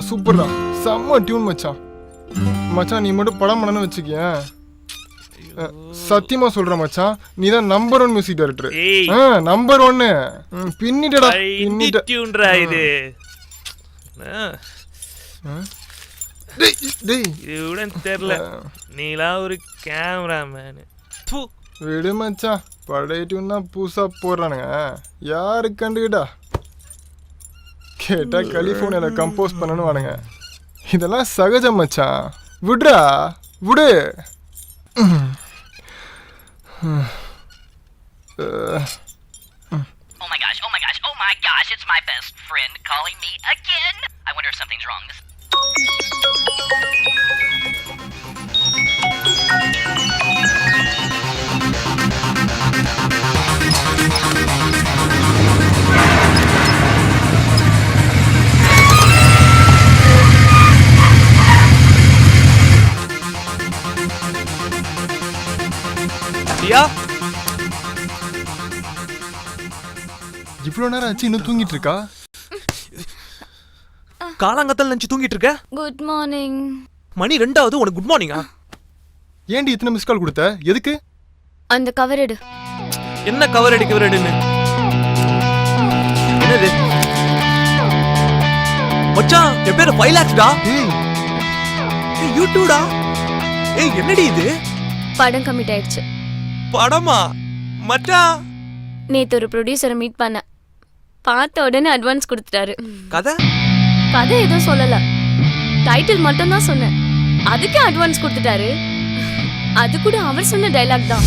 சூப்பர்ரா செம்ம டியூன் மச்சான். மச்சான் நீ மட்டும் படம் பண்ணனு வச்சுக்கிய, சத்தியமா சொல்ற மச்சான், நீ தான் நம்பர் 1 மியூசிக் டைரக்டர். நம்பர் 1 பின்னிட்டடா. பின்னிட்ட டியூன்ரா இது. டேய் இது கூட தெரியல, நீலா ஒரு கேமராமேன். விடு மச்சான், பழைய டியூன் தான் புதுசா போடுறானுங்க, யாரு கண்டுக்கிட்டா? கேட்டா கலிஃபோர்னியால கம்போஸ் பண்ணனு வானுங்க. இதெல்லாம் சகஜம் மச்சான், விடுறா விடு. Oh my gosh, it's my best friend calling me again. I wonder if something's wrong. இவ்வளவு நேரம் ஆச்சு இன்னும் தூங்கிட்டு இருக்கா? காலாங்கத்தல் நினைச்சு தூங்கிட்டு இருக்க? Good morning. மணி 2 உனக்கு குட் மார்னிங்கா? ஏன்டி இத்தனை மிஸ் கால் கொடுத்த? எதுக்கு? அந்த கவர் எடு. என்ன கவர் எடுன்னு? என்னது மச்சான்? என் பேரு 5 lakhs டா. ஏய் யூடியூப்டா. ஏய் என்னடி இது? படம் கமிட் ஆயிடுச்சு. படமா மச்சான்? நேத்து ஒரு ப்ரொடியூசரை மீட் பண்ண, பார்த்த உடனே அட்வான்ஸ் கொடுத்துட்டாரு. கதை எதுவும் சொல்லல, டைட்டில் மட்டும் தான் சொன்னேன், அதுக்கே அட்வான்ஸ் கொடுத்துட்டாரு. அது கூட அவர் சொன்ன டைலாக் தான்.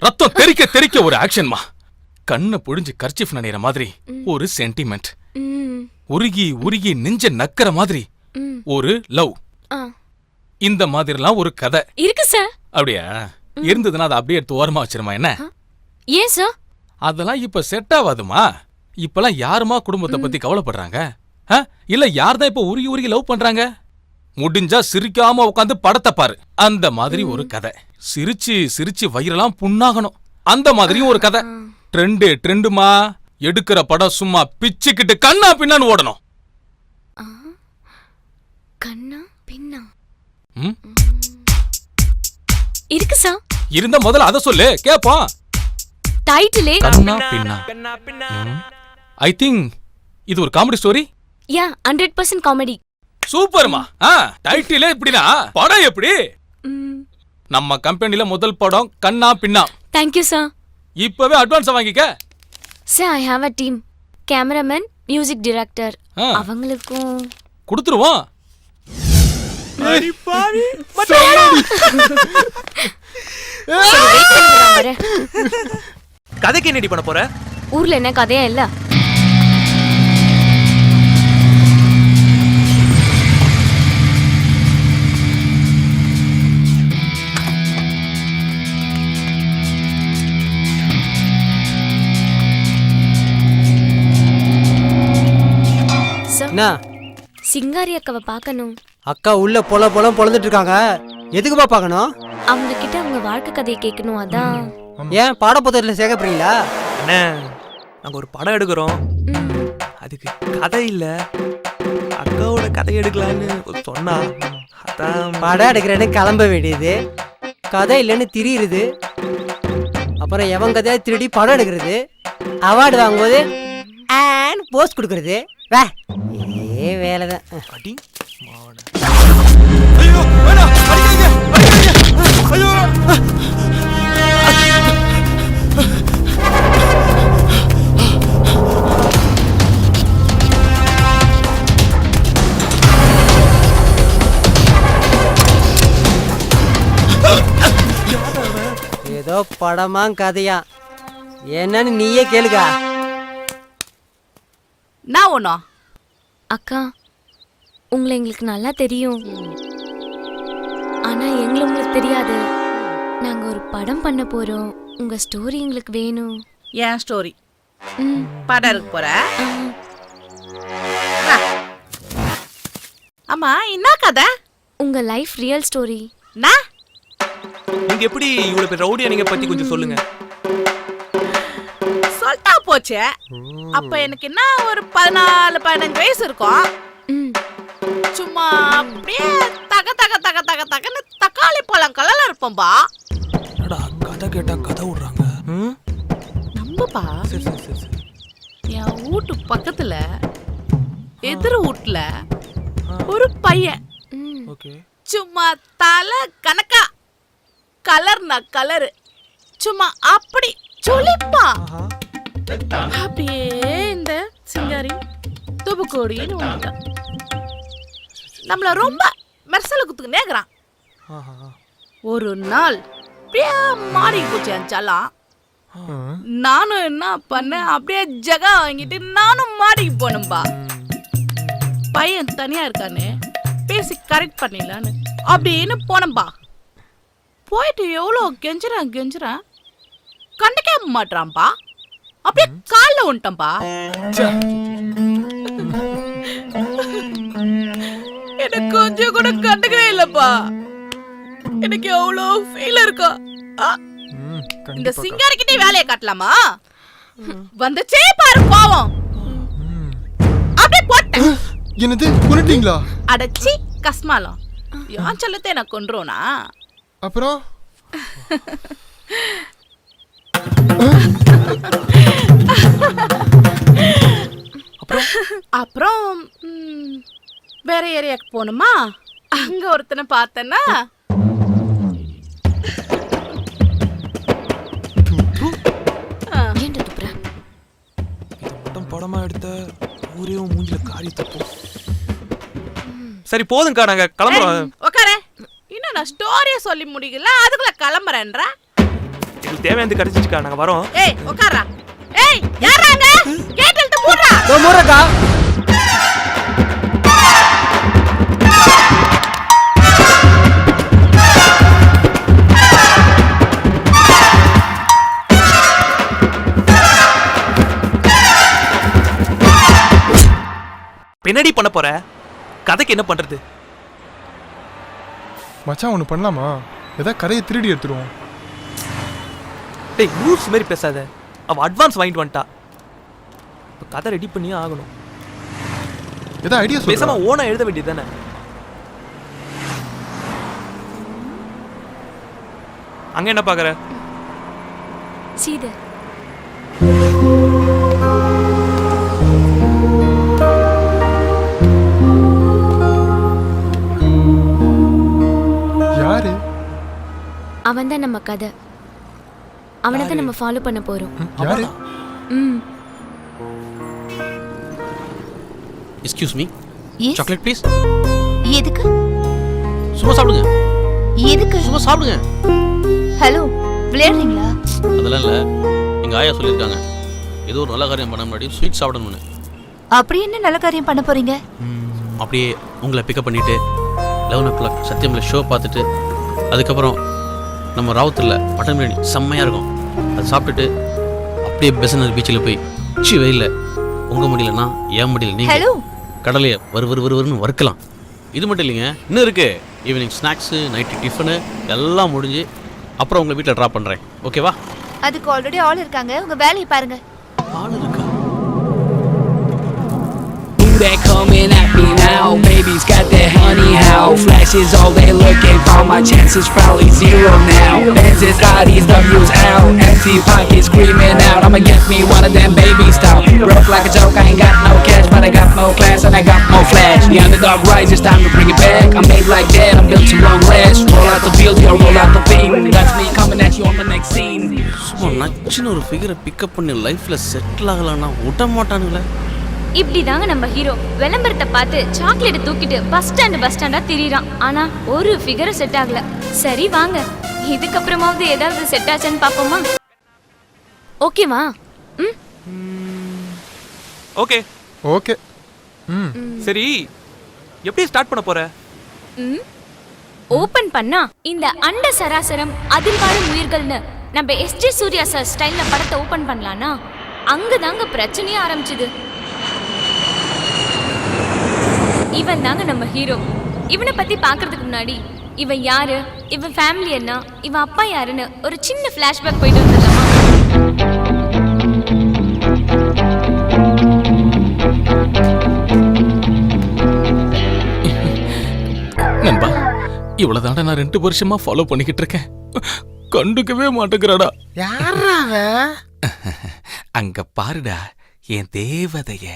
ரத்தம் தெறிக்க ஒரு ஆக்ஷன்மா. கண்ணை புடிஞ்சு கர்ச்சீஃப் நனைற மாதிரி ஒரு சென்டிமெண்ட். உருகி நெஞ்ச நக்கற மாதிரி ஒரு லவ். இந்த மாதிரிலாம் ஒரு கதை இருக்கு சார். அப்படியா? இருந்ததுன்னா அதை அப்படியே எடுத்து ஓரமா வச்சிருமா. என்ன ஏன் சார்? அதெல்லாம் இப்ப செட் ஆகாதுமா. இப்பெல்லாம் யாருமா குடும்பத்தை பத்தி கவலைப்படுறாங்க? இல்ல யார்தான் இப்ப உருகி லவ் பண்றாங்க? முடிஞ்சா சிரிக்காம உட்காந்து படத்தை பாரு, அந்த மாதிரி ஒரு கதை. சிரிச்சு வயிறெல்லாம் புண்ணாகணும், அந்த மாதிரியும் ஒரு கதை. ட்ரெண்டுமா. எடுக்கிற படம் சும்மா பிச்சுக்கிட்டு கண்ணா பின்னான்னு ஓடணும். கண்ணா பின்னா இருக்கு சார். இருந்த முதல்ல அத சொல்லு, கேப்போம். டைட்டிலே கண்ணா பின்னா. ஐ திங்க் இது ஒரு காமெடி ஸ்டோரி. யா, 100% காமெடி. சூப்பர்மா. டைட்டிலே இப்படினா படம் எப்படி? நம்ம கம்பெனில முதல் படம் கண்ணா பின்னா. Thank you sir. இப்பவே அட்வான்ஸ் வாங்கிக்க. Sir, I have a team. Cameraman, music director. அவங்களுக்கும் கொடுத்துருவோம். அடி பாவி கதைக்கு என்னடி பண்ண போற? ஊர்ல என்ன கதையா இல்ல? சிங்காரி அக்காவை பார்க்கணும். அக்கா உள்ள பொழந்துட்டு இருக்காங்க. எதுக்குப்பா பார்க்கணும்? அவங்க கிட்ட அவங்க வாழ்க்கை கதையை கேட்கணும். அதான். ஏன் பாடப்புத்தகத்துல சேர்க்க போறீங்களா? அண்ணே, நாங்க ஒரு படம் எடுக்கிறோம், அதுக்கு கதை இல்ல, அக்காவோட கதை எடுக்கலான்னு சொன்னா. அதான் படம் எடுக்கிறேன்னு கிளம்ப வேண்டியது, கதை இல்லைன்னு திரியுது. அப்புறம் எவன் கதையா திருடி படம் எடுக்கிறது, அவார்டு வாங்கும்போது போஸ்ட் கொடுக்கறது. ஏ வேலைதான். அடி ஏதோ படமா கதையா என்னன்னு நீயே கேளுக்கா. நான் ஒண்ணா அக்கா, உங்களை எங்களுக்கு நல்லா தெரியும். ஆனா எங்களை உங்களுக்கு தெரியாது. நாங்க ஒரு படம் பண்ண போறோம். உங்க ஸ்டோரி எங்களுக்கு வேணும். ஏன் ஸ்டோரி ம், படம் இருக்கு போற? ஆ. ஆமா, என்ன கதை? உங்க லைஃப் ரியல் ஸ்டோரி. நான் நீங்க எப்படி இவ்வளவு பேர் ரவுடியா நீங்க பத்தி கொஞ்சம் சொல்லுங்க. சொல்லிட்டா போச்சே. அப்ப எனக்கு என்ன ஒரு 14-15 வயசு இருக்கும். ம், சும்மா அப்படியே தக தக தக தக தகன்னு தக்காளி பழம் கலர்ல இருப்போம்பா. என்னடா கதை கேட்டா கதை விடுறாங்க. நம்புப்பா. சரி சரி சரி சரி. என் வீட்டு பக்கத்துல எதிர் வீட்டுல ஒரு பையன் ம். ஓகே. சும்மா தலை கணக்கா கலர்னா கலரு சும்மா அப்படி சொல்லிப்பான். அப்படியே இந்த சிங்காரி துபுக்கோடின்னு வந்துட்டான். நம்மள ரொம்ப மெர்சல குத்துக்கு நேக்குறான். ஒரு நாள் அப்படியே மாறி போச்சு அஞ்சாலாம். நானும் என்ன பண்ணேன், அப்படியே ஜகா வாங்கிட்டு நானும் மாடிக்கு போனேன்பா. பையன் தனியா இருக்கானே, பேசி கரெக்ட் பண்ணிடலான்னு அப்படின்னு போனேன்பா. போயிட்டு எவ்வளோ கெஞ்சுறான் கண்டுக்கே மாட்டான்பா. அப்படியே காலில் வந்துட்டம்பா. எனக்கு கொஞ்சம் கூட கண்டுக்கவே இல்லப்பா. எனக்கு எவ்வளோ ஃபீல் இருக்கா. இந்த சிங்காரிக்கிட்டே வேலையை காட்டலாமா? வந்துச்சே பாரு கோவம். அப்படியே போட்டேன். என்னது கொன்னுட்டீங்களா? அடச்சி கஸ்மாலம். யான் சொல்லத்தை நான் கொன்றோனா? அப்புறம் அப்புறம் வேற ஏரியாக்கு போகணுமா? அங்க ஒருத்தனை பார்த்தேன்னா ஏன்டா துப்புற? மட்டும் படமா எடுத்த ஊரே மூஞ்சில காரி தப்போம். சரி போதும்க்கா, நாங்க கிளம்புறோம். உக்கார. இன்னும் நான் ஸ்டோரியை சொல்லி முடிக்கல, அதுக்குள்ள கிளம்புறேன்ற. எங்களுக்கு தேவையானது கிடைச்சிச்சுக்கா, நாங்க வரோம். ஏய் உக்காரா. ஏய் யாராங்க? கேட் இழுத்து மூடுடா. மூறக்கா. பின்னாடி பண்ண போற கதைக்கு என்ன பண்றது? மச்சான் ஒன்று பண்ணலாமா? ஏதாவது கதையை திருடி எடுத்துருவோம். டேய் ரூல்ஸ் மாதிரி பேசாத. அவ அட்வான்ஸ் வாங்கிட்டு வந்துட்டா. இப்போ கதை ரெடி பண்ணியே ஆகணும். ஏதாவது ஐடியா பேசாம சொல்லுங்க. ஓனா எழுத வேண்டியது தானே. அங்க என்ன பாக்குற? சீதை. யாரு? அவன் தான் நம்ம கதை. அவனை தான் நம்ம ஃபாலோ பண்ண போறோம். யாரு? ம். Excuse me, Yes. Chocolate please. எதுக்கு? சும்மா சாப்பிடுங்க, எதுக்கு? சும்மா சாப்பிடுங்க. ஹலோ, விளையாடுறீங்களா? அதெல்லாம் இல்லை, எங்கள் ஆயா சொல்லியிருக்காங்க ஏதோ ஒரு நல்ல காரியம் பண்ண முன்னாடி ஸ்வீட் சாப்பிடணும்னு. அப்படி என்ன நல்ல காரியம் பண்ண போறீங்க? அப்படியே உங்களை பிக்கப் பண்ணிவிட்டு 11 o'clock சத்தியமில் ஷோ பார்த்துட்டு அதுக்கப்புறம் நம்ம ராவுத்தரில் மட்டன் பிரியாணி செம்மையாக இருக்கும், அதை சாப்பிட்டுட்டு அப்படியே பெசனர் பீச்சில் போய் வெயில்ல உங்கள் முடியலன்னா ஏன் முடியல நீங்கள் ஹலோ, கடலையை வருன்னு வறுக்கலாம். இது மட்டும் இல்லைங்க, இன்னும் இருக்குது. ஈவினிங் ஸ்நாக்ஸு, நைட்டு டிஃபனு எல்லாம் முடிஞ்சு அப்புறம் உங்களை வீட்டில் ட்ராப் பண்ணுறேன். ஓகேவா? அதுக்கு ஆல்ரெடி ஆள் இருக்காங்க, உங்க வேலையை பாருங்க. ஆள் இருக்கா? They coming at me now, baby's got that honey how flash is all they looking for, my chances probably zero now. Benzes, Audis, W's out, empty pockets screaming out, I'ma get me one of them baby style. Broke like a joke, I ain't got no cash, but I got no class and I got no flash. The underdog rises, time to bring it back, I'm made like that, I'm built to long last. Roll out the field, yo, roll out the thing, that's me coming at you on the next scene. சும்மா நச்சுன்னு ஒரு ஃபிகரை pickup பண்ணி லைஃப்பில் settle ஆகலான்னா விட மாட்டானுங்களே. இப்படி தாங்க நம்ம hero விளம்பரத்தை பார்த்து சாக்லேட் தூக்கிட்டு பஸ் ஸ்டாண்டா திரிறான். ஆனா ஒரு ஃபிகர் செட் ஆகல. சரி வாங்க, இதுக்கப்புறமாவது ஏதாவது செட் ஆச்சான்னு பாப்போமா? ஓகேவா? Okay okay. சரி, எப்படி ஸ்டார்ட் பண்ண போற? ஓபன் பண்ணா இந்த அண்ட சராசரம் அதில் வாழும் உயிர்கள்னு நம்ம எஸ்ஜே சூர்யா சார் ஸ்டைல்ல படத்தை ஓபன் பண்ணலாம்னா அங்கதாங்க பிரச்சனையே ஆரம்பிச்சுது. இவன் தாங்க நம்ம ஹீரோ. இவனை பத்தி பாக்குறதுக்கு முன்னாடி இவன் யாரு, இவன் ஃபேமிலி என்ன, இவன் அப்பா யாருன்னு ஒரு சின்ன ஃபிளாஷ்பேக் போயிட்டு வந்துடலாமா? நண்பா, இவ்வளவுதான்டா நான் 2 வருஷமா ஃபாலோ பண்ணிக்கிட்டு இருக்கேன். கண்டுக்கவே மாட்டேங்கிறாடா. யாரா அவன்? அங்க பாருடா என் தேவதைய.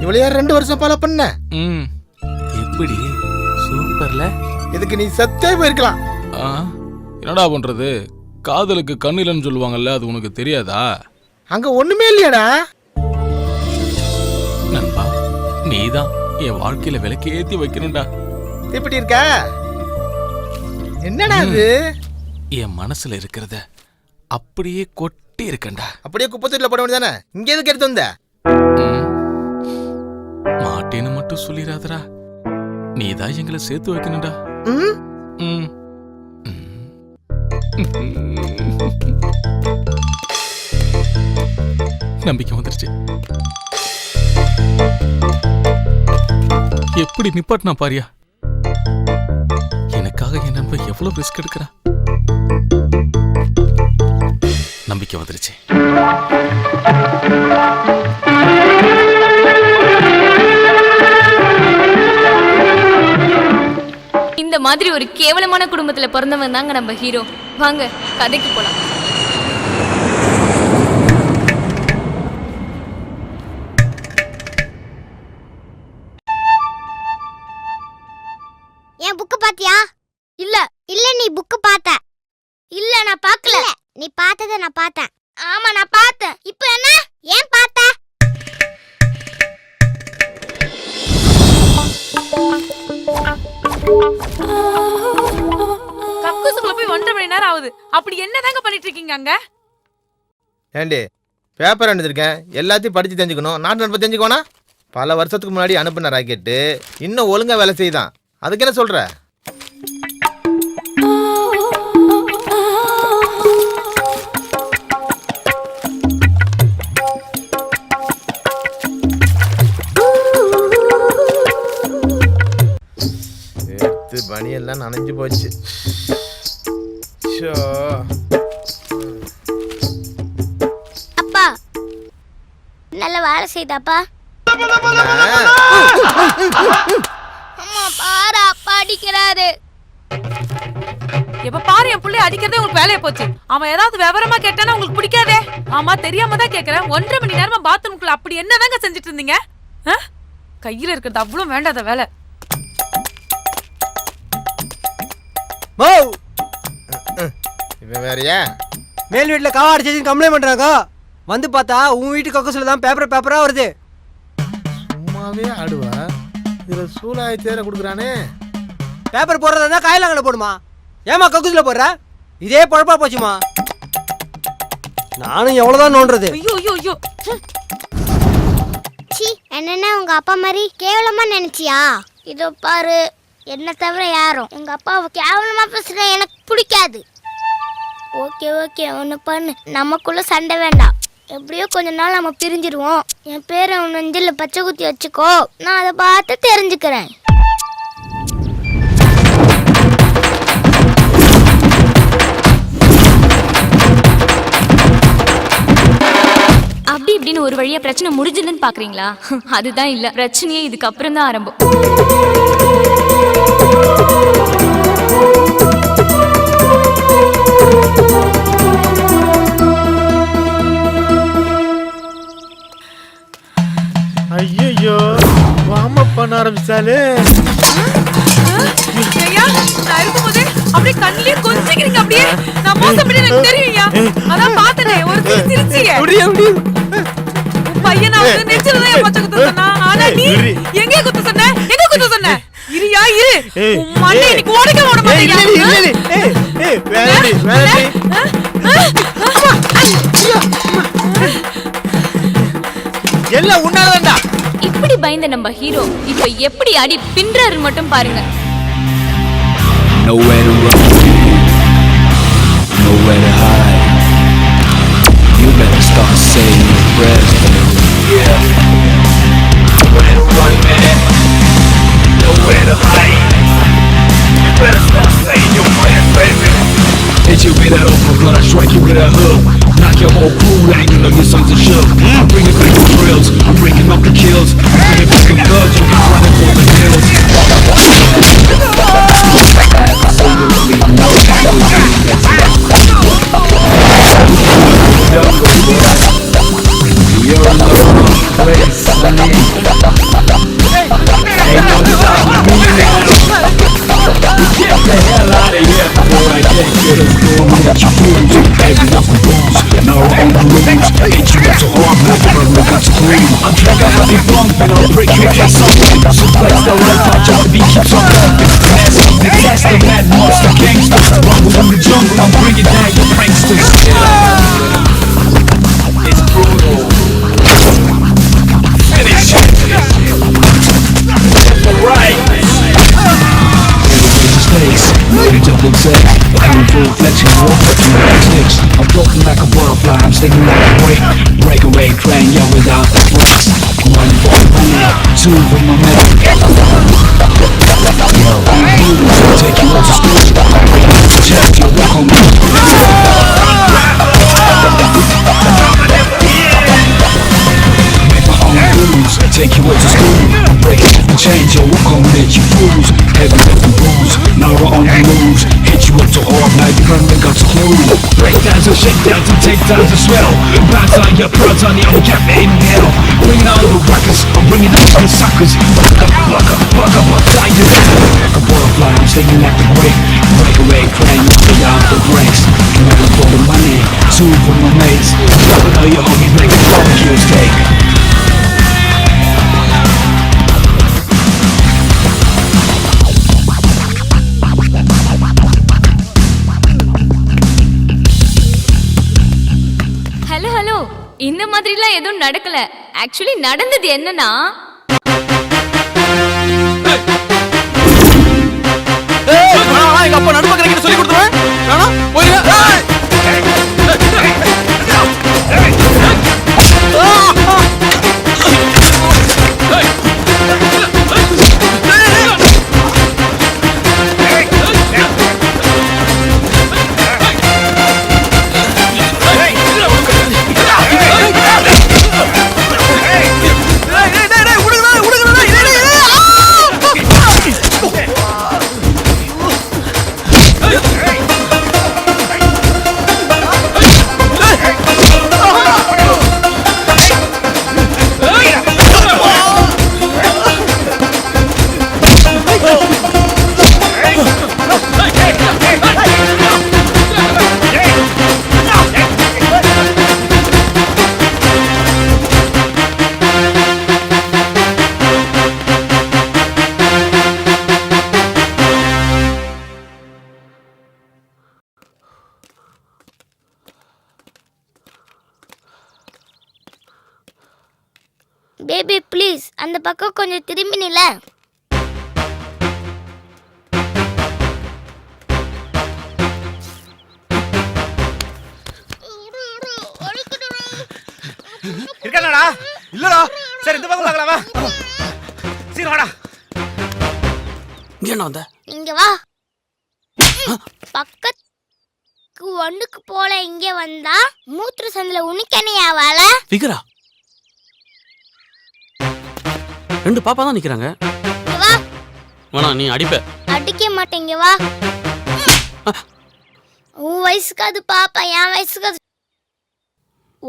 இவ்வளவு யார் 2 வருஷம் ஃபாலோ பண்ண? எப்படி சூப்பர்ல. இதுக்கு நீ சத்தே போயிருக்கலாம். என்னடா பண்றது, காதலுக்கு கண்ணிலன்னு சொல்லுவாங்கல்ல, அது உனக்கு தெரியாதா? அங்க ஒண்ணுமே இல்லையாடா. நண்பா, நீதான் என் வாழ்க்கையில விளக்கு ஏத்தி வைக்கணும்டா. இப்படி இருக்க என்னடா இது? என் மனசுல இருக்கிறத அப்படியே கொட்டி இருக்கண்டா. அப்படியே குப்பத்தூர்ல போட வேண்டியதானே, இங்க எதுக்கு எடுத்து வந்த? மாட்டேன்னு மட்டும் சொல்லிடாதடா, நீதான் எங்களை சேர்த்து வைக்கணும்டா. நம்பிக்கை வந்துருச்சு. எப்படி நிப்பாட்டினா பாரியா? எனக்காக என் நண்பன் எவ்வளவு ரிஸ்க் எடுக்கிறான். நம்பிக்கை வந்துருச்சு. இந்த மாதிரி ஒரு கேவலமான குடும்பத்துல பிறந்தவன் தாங்க நம்ம ஹீரோ. வாங்க கதைக்கு போலாம். என் புக்க பாத்தியா? இல்ல இல்ல நீ புக்க பார்த்த. இல்ல நான் பார்க்கல. நீ பார்த்தத நான் பார்த்தேன். ஆமா நான் பார்த்தேன். இப்போ என்ன? ஏன் பார்த்த? கக்கூசுக்குள்ள போய் 1.5 மணி நேரம் ஆகுது. அப்படி என்னதாங்க பண்ணிட்டு இருக்கீங்க அங்க? ஏண்டி பேப்பர் அனுப்பிச்சிருக்கேன், எல்லாத்தையும் படிச்சு தெரிஞ்சுக்கணும். நாட்டு நடப்பு தெரிஞ்சுக்கோனா? பல வருஷத்துக்கு முன்னாடி அனுப்பின ராக்கெட்டு இன்னும் ஒழுங்கா வேலை செய்தான். அதுக்கு என்ன சொல்ற? சேர்த்து பனியெல்லாம் நனைஞ்சு போச்சு. அப்பா நல்ல வேலை செய்தாப்பா. அம்மா பாரு அப்பா அடிக்கிறாரு. எப்ப பாரு என் புள்ளைய அடிக்கிறதே உங்களுக்கு வேலைய போச்சு. அவன் ஏதாவது விவரமா கேட்டானா உங்களுக்கு பிடிக்காதே. ஆமா தெரியாம தான் கேக்குறேன். 1.5 மணி நேரமா பாத்ரூம்குள்ள அப்படி என்னதாங்க செஞ்சுட்டு இருந்தீங்க? கையில இருக்கிறது அவ்வளவு வேண்டாத வேலை. இவன் வேறயா? மேல் வீட்டுல காவா அடிச்சு கம்ப்ளைண்ட் பண்றாங்க. வந்து பார்த்தா உன் வீட்டு கக்கூசுல தான் பேப்பரா வருது. சும்மாவே ஆடுவா, இதுல சூலாய தேர கொடுக்குறானே. பேப்பர் போடுறதா இருந்தா காயிலாங்கல போடுமா? ஏமா கக்கூசுல போடுற? இதே பொழப்பா போச்சுமா. நானும் எவ்வளவுதான் நோண்டுறது. ஐயோ ஐயோ ஐயோ. சி என்னன்னா உங்க அப்பா மாதிரி கேவலமா நினைச்சியா? இதோ பாரு, என்ன தவிர யாரும் எங்க அப்பாவை கேவலமா பேசுற எனக்கு பிடிக்காது. ஓகே ஓகே ஒன்று பண்ணு, நமக்குள்ள சண்டை வேண்டாம். எப்படியோ கொஞ்ச நாள் நம்ம பிரிஞ்சிருவோம். என் பேரை உன் நெஞ்சில் பச்சை குத்தி வச்சுக்கோ, நான் அதை பார்த்து தெரிஞ்சுக்கிறேன். அப்படி இப்படின்னு ஒரு வழியா பிரச்சனை முடிஞ்சதுன்னு பாக்குறீங்களா? அதுதான் இல்ல, பிரச்சனையே இதுக்கு அப்புறம் தான் ஆரம்பம். ஐயோ வார்ம் அப் பண்ண ஆரம்பிச்சாலே. ஐயா நான் இருக்கும்போதே அப்படியே கண்ணிலே கொஞ்சிக்கிறீங்க. அப்படியே நான் மோசம் பண்ணி எனக்கு தெரியும்யா. அதான் பார்த்தனே ஒரு சிரிச்சியே. பையனா வந்து நெஞ்சில தான் பச்சை குத்த சொன்னா. ஆனா நீ எங்க குத்த சொன்ன? எங்க குத்த சொன்ன? இரியா இரு. உன் மண்ணை இன்னைக்கு உடைக்க விட மாட்டேங்க. வேணாடி வேணாடி. எல்லாம் உன்னாலதான்டா. இப்படி பயந்த நம்ம ஹீரோ இப்ப எப்படி அடி பின்றாரு மட்டும் பாருங்க. Nowhere to run, nowhere to hide. You better start saying your prayers, baby. Yeah. Nowhere to run, man. Nowhere to hide. You better start saying your prayers, baby. Hit you with that overcut, I strike you with a hook. Knock your whole crew out, you know your sons are shook. I'm bringing back the thrills, I'm bringing up the kills. I'm bringing back the guns, you can run it for the hills. You're in the wrong place, sonny. Ain't no stopping me now. Get the hell out of here before I take you to school. I'm got you fools, heavy up the rules. Now we're on the rules. Ain't you got so hard, man, but we got to clean. I'm trying to have you bumping, I'll break your face open. So place the right touch, I'll be keeps on bumping. Master, disaster, mad monster, gangster. Rumble in the jungle, I'm bringing down your pranksters. It's brutal. Finish it. Right. Space, moving double take. I'm full flexion, walk up to my sticks. I'm floating like a butterfly, I'm sticking like a break. Breakaway train, yeah, without the brakes. One for money, two for my medal. Yo, I'll take you out to school. Check your walk on me. Make my own rules, take you out to school. Break it and change your walk on me, you fools. Heavy lifting rules, now we're on the moves. Hit you up to hard, now you run and got to clue. Breakdowns and shakedowns and takedowns as well. Bounce on your prods on the old cap in hell. Bringing all the rockers, I'm bringing out the suckers. Buck up, die to that. Like a butterfly, I'm stinging like the break. Breakaway train, without the brakes. One for the money, two for my mates. Dropping all your homies, make a barbecue steak. Hello இந்த மாதிரிலாம் எதுவும் நடக்கல. Actually நடந்தது என்னன்னா எங்க அப்பா நடுப்பக்கரைக்கு சொல்லி கொடுத்துருவேன். பேபி ப்ளீஸ் அந்த பக்கம் கொஞ்சம் திரும்பி நில. இருக்கானடா? இல்லடா. சரி இந்த பக்கம் பார்க்கலாமா? சரி வாடா. இங்க என்ன வந்த? இங்க வா. பக்கத்து ஒண்ணுக்கு போல இங்க வந்தா மூத்திர சந்தில உனிக்கனையா வாள? ஃபிகரா? ரெண்டு பாப்பா தான் நிக்கிறாங்க. இங்க வா. வேணா நீ அடிப்ப. அடிக்க மாட்டேங்க வா. உன் வயசுக்கு அது பாப்பா, என் வயசுக்கு அது.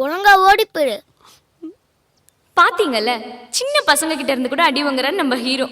ஒழுங்கா ஓடி போயிடு. பாத்தீங்கல்ல, சின்ன பசங்க கிட்ட இருந்து கூட அடி வாங்குறாரு நம்ம ஹீரோ.